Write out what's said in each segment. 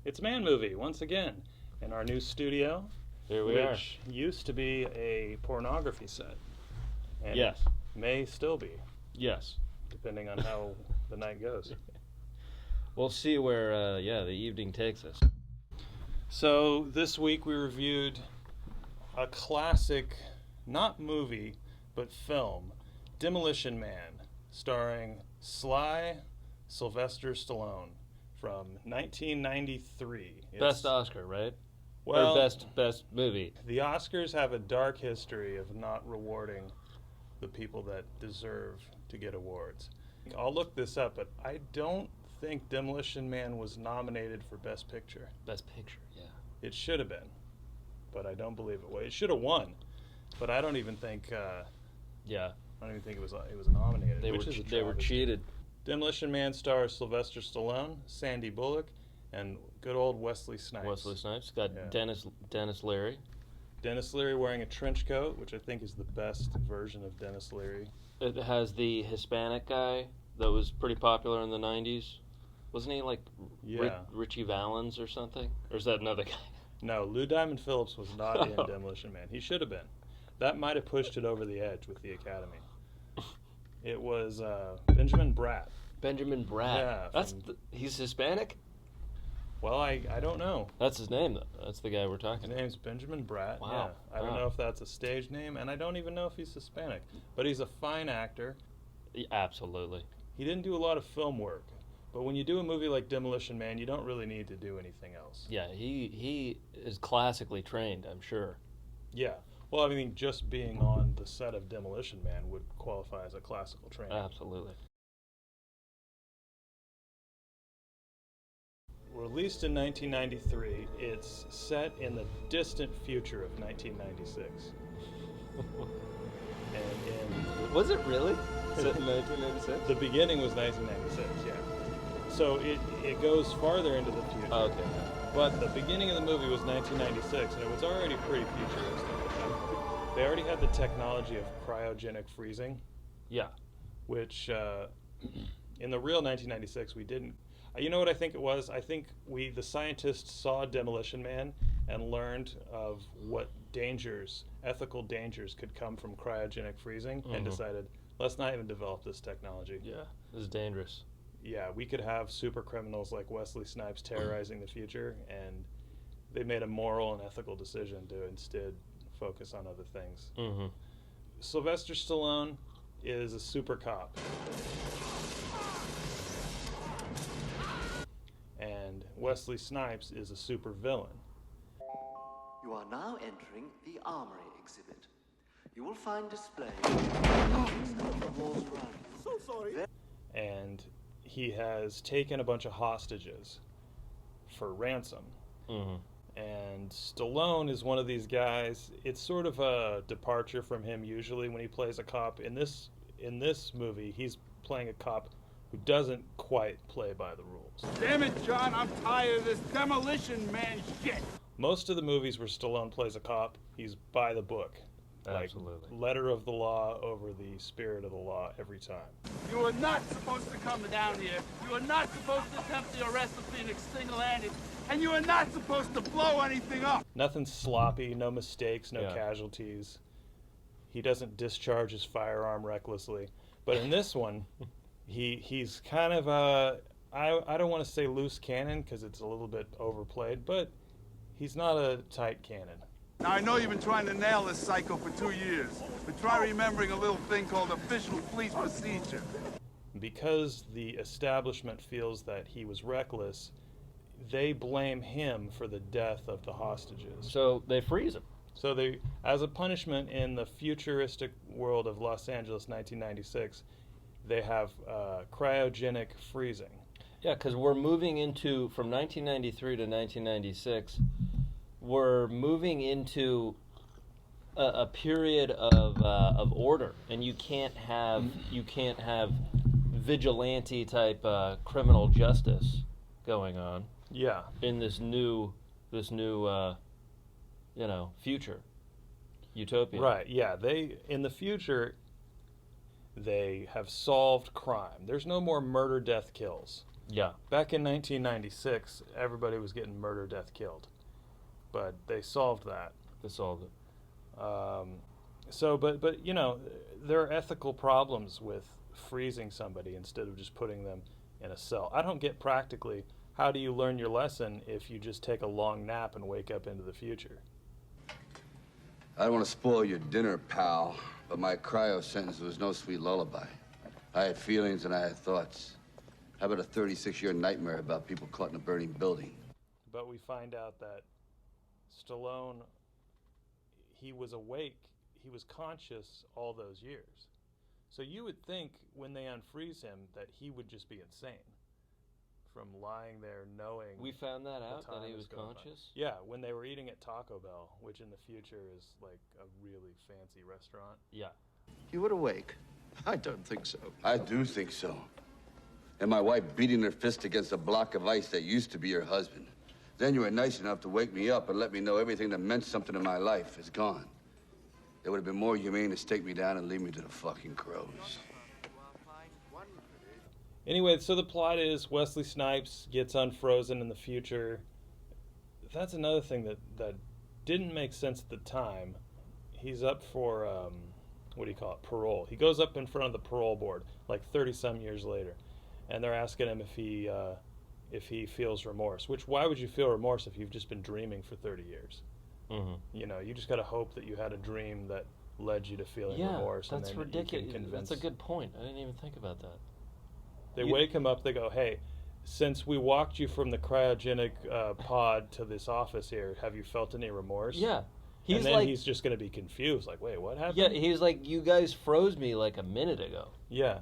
It's Man Movie, once again, in our new studio. Here we are. Which used to be a pornography set. And Yes. may still be, Yes. depending on how the night goes. We'll see where, the evening takes us. So this week we reviewed a classic, not movie, but film, Demolition Man, starring Sylvester Stallone, from 1993. Best Oscar, right? Well, or best movie. The Oscars have a dark history of not rewarding the people that deserve to get awards. I'll look this up, but I don't think Demolition Man was nominated for Best Picture. Best Picture, yeah. It should have been, but I don't believe it was. It should have won, but I don't even think. Yeah. I don't even think it was nominated. They were cheated. Demolition Man stars Sylvester Stallone, Sandy Bullock, and good old Wesley Snipes. Wesley Snipes. Got Dennis Leary. Dennis Leary wearing a trench coat, which I think is the best version of Dennis Leary. It has the Hispanic guy that was pretty popular in the 90s. Wasn't he like Richie Valens or something? Or is that another guy? No, Lou Diamond Phillips was not in Demolition Man. He should have been. That might have pushed it over the edge with the Academy. It was Benjamin Bratt. Benjamin Bratt. Yeah. He's Hispanic? Well, I don't know. That's his name, though. That's the guy we're talking about. His name's Benjamin Bratt. Wow. Yeah. I don't know if that's a stage name, and I don't even know if he's Hispanic. But he's a fine actor. Yeah, absolutely. He didn't do a lot of film work. But when you do a movie like Demolition Man, you don't really need to do anything else. Yeah, he is classically trained, I'm sure. Yeah. Well, I mean, just being on the set of Demolition Man would qualify as a classical training. Absolutely. Released in 1993, it's set in the distant future of 1996. Was it really? Set in 1996? The beginning was 1996, yeah. So it goes farther into the future. Oh, okay. But the beginning of the movie was 1996, and it was already pretty futuristic. They already had the technology of cryogenic freezing. Yeah. Which, in the real 1996, we didn't. You know what I think it was? I think the scientists saw Demolition Man and learned of what ethical dangers could come from cryogenic freezing, and decided, let's not even develop this technology. Yeah, this is dangerous. Yeah, we could have super criminals like Wesley Snipes terrorizing the future, and they made a moral and ethical decision to instead focus on other things. Mm-hmm. Sylvester Stallone is a super cop. And Wesley Snipes is a super villain. You are now entering the Armory exhibit. You will find displays So sorry. And he has taken a bunch of hostages for ransom. Mm-hmm. And Stallone is one of these guys. It's sort of a departure from him usually when he plays a cop. In this movie, he's playing a cop who doesn't quite play by the rules. Damn it, John, I'm tired of this Demolition Man shit. Most of the movies where Stallone plays a cop, he's by the book. Absolutely. Like, letter of the law over the spirit of the law every time. You are not supposed to come down here. You are not supposed to attempt the arrest of Phoenix single-handed. And you are not supposed to blow anything up. Nothing sloppy, no mistakes, no casualties. He doesn't discharge his firearm recklessly. But in this one, he's kind of I don't want to say loose cannon because it's a little bit overplayed, but he's not a tight cannon. Now, I know you've been trying to nail this psycho for 2 years, but try remembering a little thing called official police procedure. Because the establishment feels that he was reckless, they blame him for the death of the hostages. So they freeze him. So they, as a punishment in the futuristic world of Los Angeles 1996, they have cryogenic freezing. Yeah, because we're moving into, from 1993 to 1996, we're moving into a period of order, and you can't have vigilante type criminal justice going on. Yeah. In this new future. Utopia. Right, yeah. In the future, they have solved crime. There's no more murder, death, kills. Yeah. Back in 1996, everybody was getting murder, death, killed. But they solved that. They solved it. But there are ethical problems with freezing somebody instead of just putting them in a cell. I don't get practically, how do you learn your lesson if you just take a long nap and wake up into the future? I don't want to spoil your dinner, pal, but my cryo sentence was no sweet lullaby. I had feelings and I had thoughts. How about a 36-year nightmare about people caught in a burning building? But we find out that Stallone, he was awake, he was conscious all those years. So you would think when they unfreeze him that he would just be insane from lying there knowing. We found that out, that he was going by. conscious? Yeah, when they were eating at Taco Bell, which in the future is like a really fancy restaurant. Yeah. You were awake? I don't think so. I do think so. And my wife beating her fist against a block of ice that used to be her husband. Then you were nice enough to wake me up and let me know everything that meant something in my life is gone. It would have been more humane to stake me down and leave me to the fucking crows. Anyway, so the plot is Wesley Snipes gets unfrozen in the future. That's another thing that didn't make sense at the time. He's up for, parole. He goes up in front of the parole board, like 30-some years later, and they're asking him if he feels remorse. Which, why would you feel remorse if you've just been dreaming for 30 years? Mm-hmm. You just got to hope that you had a dream that led you to feeling remorse. That's and then ridiculous. You can convince. That's a good point. I didn't even think about that. They wake him up, they go, hey, since we walked you from the cryogenic pod to this office here, have you felt any remorse? Yeah. And then he's just going to be confused, like, wait, what happened? Yeah, he's like, you guys froze me like a minute ago. Yeah.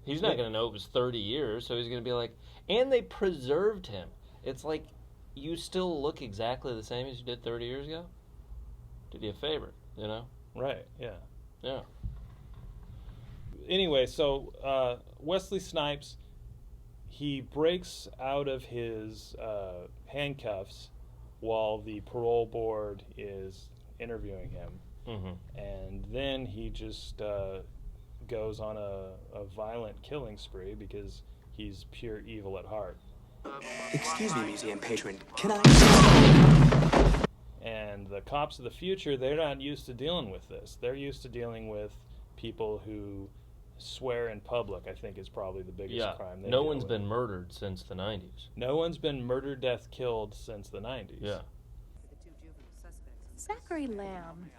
He's not going to know it was 30 years, so he's going to be like, and they preserved him. It's like, you still look exactly the same as you did 30 years ago? Did you a favor, Right, yeah. Yeah. Anyway, so Wesley Snipes, he breaks out of his handcuffs while the parole board is interviewing him. Mm-hmm. And then he just goes on a violent killing spree because he's pure evil at heart. Excuse me, museum patron. Can I... And the cops of the future, they're not used to dealing with this. They're used to dealing with people who swear in public, I think, is probably the biggest crime. No one's been murdered since the 90s. No one's been murder, death, killed since the 90s. Yeah. Zachary Lamb.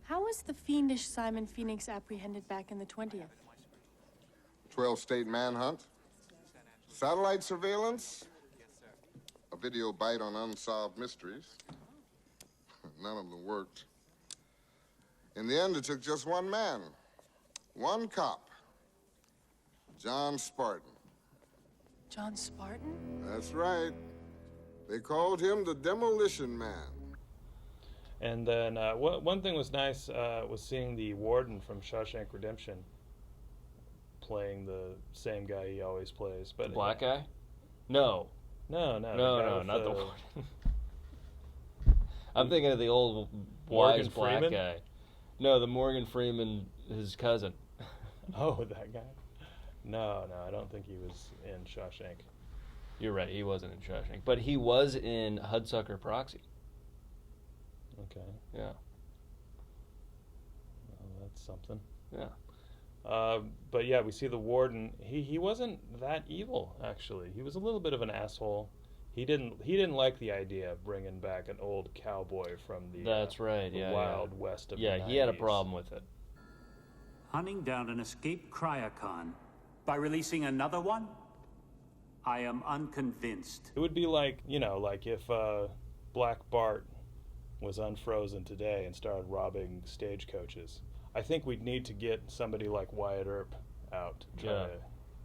How was the fiendish Simon Phoenix apprehended back in the 20th? 12-state manhunt, satellite surveillance, a video bite on unsolved mysteries. None of them worked. In the end, it took just one man, one cop, John Spartan. John Spartan? That's right. They called him the Demolition Man. And then one thing was nice was seeing the warden from Shawshank Redemption playing the same guy he always plays. But the black guy? No, not the warden. I'm thinking of the old wise black guy. No, the Morgan Freeman, his cousin. Oh, that guy? No, I don't think he was in Shawshank. You're right, he wasn't in Shawshank. But he was in Hudsucker Proxy. Okay. Yeah. Well, that's something. Yeah. But yeah, we see the warden. He wasn't that evil, actually. He was a little bit of an asshole. He didn't like the idea of bringing back an old cowboy from the Wild West of the 90s. He had a problem with it. Hunting down an escaped cryocon by releasing another one? I am unconvinced. It would be like, like if Black Bart was unfrozen today and started robbing stagecoaches. I think we'd need to get somebody like Wyatt Earp out to try to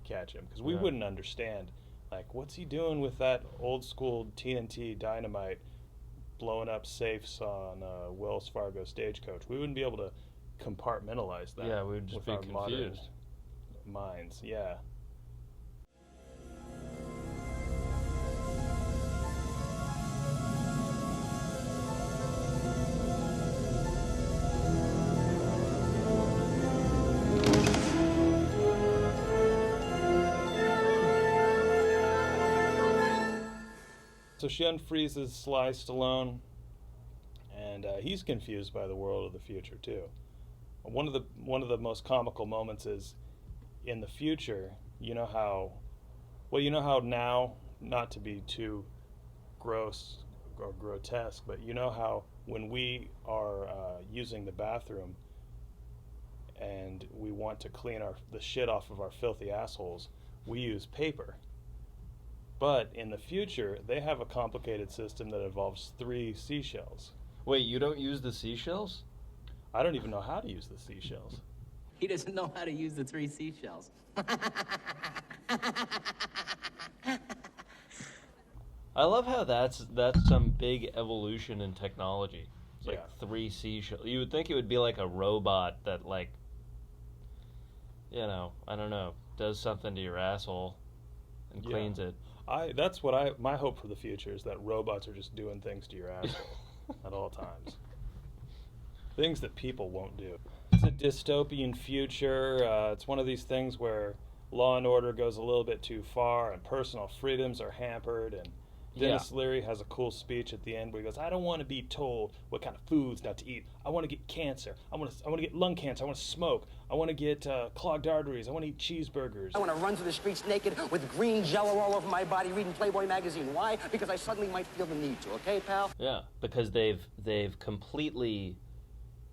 catch him, because we wouldn't understand. Like, what's he doing with that old school TNT dynamite blowing up safes on a Wells Fargo stagecoach? We wouldn't be able to compartmentalize that. Yeah, we would just with be our modern confused. minds. Yeah. So she unfreezes Sly Stallone, and he's confused by the world of the future too. One of the most comical moments is in the future. You know how now, not to be too gross or grotesque, but you know how when we are using the bathroom and we want to clean the shit off of our filthy assholes, we use paper. But in the future, they have a complicated system that involves 3 seashells. Wait, you don't use the seashells? I don't even know how to use the seashells. He doesn't know how to use the 3 seashells. I love how that's some big evolution in technology. It's like 3 seashells. You would think it would be like a robot that, like, you know, I don't know, does something to your asshole and cleans it. My hope for the future is that robots are just doing things to your asshole at all times. Things that people won't do. It's a dystopian future. It's one of these things where law and order goes a little bit too far and personal freedoms are hampered, and Dennis Leary has a cool speech at the end where he goes, I don't want to be told what kind of foods not to eat. I want to get cancer. I want to get lung cancer. I want to smoke. I want to get clogged arteries. I want to eat cheeseburgers. I want to run through the streets naked with green jello all over my body reading Playboy magazine. Why? Because I suddenly might feel the need to, okay, pal? Yeah, because they've completely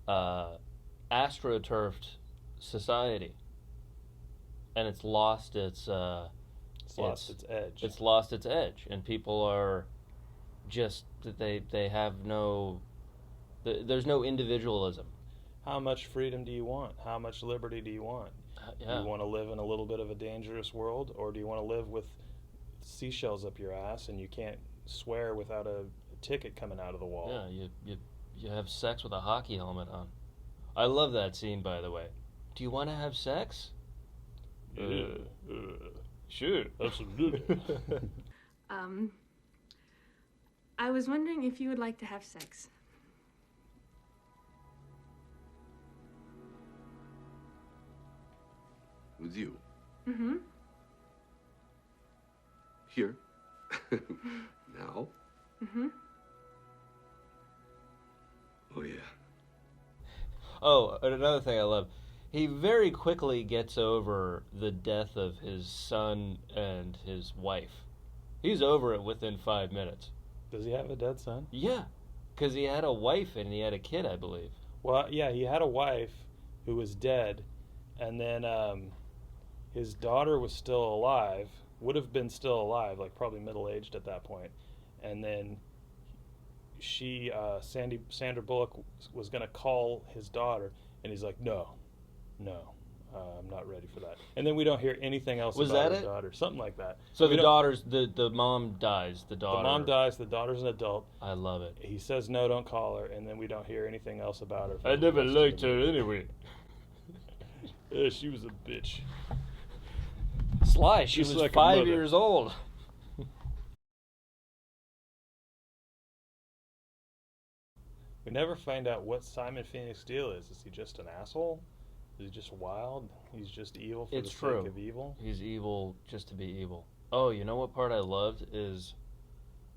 astroturfed society. And it's lost its edge. It's lost its edge, and people are just they have no. There's no individualism. How much freedom do you want? How much liberty do you want? Do you want to live in a little bit of a dangerous world, or do you want to live with seashells up your ass and you can't swear without a ticket coming out of the wall? Yeah, you have sex with a hockey helmet on. I love that scene, by the way. Do you want to have sex? Sure, absolutely. I was wondering if you would like to have sex. With you? Mm-hmm. Here? Now? Mm-hmm. Oh, yeah. Oh, and another thing I love. He very quickly gets over the death of his son and his wife. He's over it within 5 minutes. Does he have a dead son? Yeah, because he had a wife and he had a kid, I believe. Well, yeah, he had a wife who was dead, and then his daughter was still alive, would have been still alive, like probably middle-aged at that point. And then Sandra Bullock was going to call his daughter, and he's like, no, I'm not ready for that. And then we don't hear anything else about his daughter. Something like that. So the mom dies. The mom dies. The daughter's an adult. I love it. He says, no, don't call her. And then we don't hear anything else about her. I never liked her anyway. Yeah, she was a bitch. Sly, she was like 5 years old. We never find out what Simon Phoenix's deal is. Is he just an asshole? Is he just wild? He's just evil for the sake of evil? He's evil just to be evil. Oh, you know what part I loved is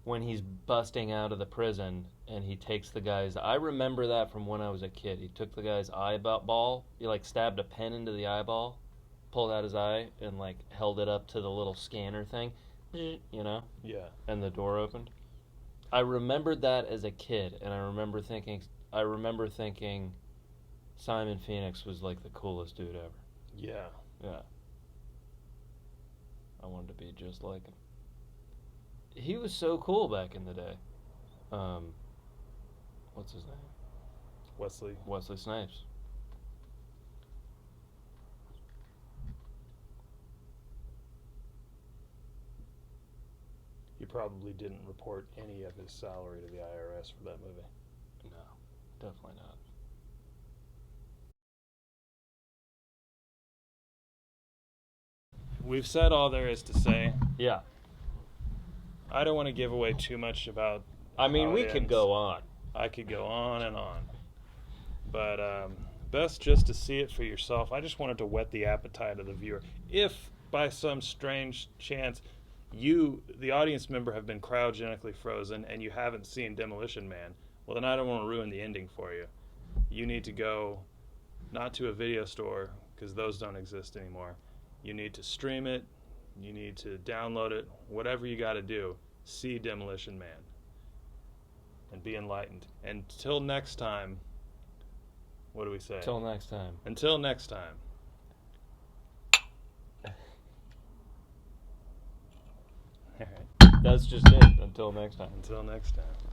when he's busting out of the prison and he takes the guy's... I remember that from when I was a kid. He took the guy's eyeball. He, like, stabbed a pen into the eyeball, pulled out his eye, and, like, held it up to the little scanner thing, you know? Yeah. And the door opened. I remembered that as a kid, and I remember thinking Simon Phoenix was like the coolest dude ever. Yeah. Yeah. I wanted to be just like him. He was so cool back in the day. What's his name? Wesley. Wesley Snipes. He probably didn't report any of his salary to the IRS for that movie. No, definitely not. We've said all there is to say. Yeah. I don't want to give away too much about... I mean, we could go on. I could go on and on. But best just to see it for yourself. I just wanted to whet the appetite of the viewer. If, by some strange chance, you, the audience member, have been cryogenically frozen and you haven't seen Demolition Man, well, then I don't want to ruin the ending for you. You need to go not to a video store, because those don't exist anymore. You need to stream it. You need to download it. Whatever you got to do, see Demolition Man and be enlightened. Until next time, what do we say? Until next time. Until next time. All right. That's just it. Until next time. Until next time.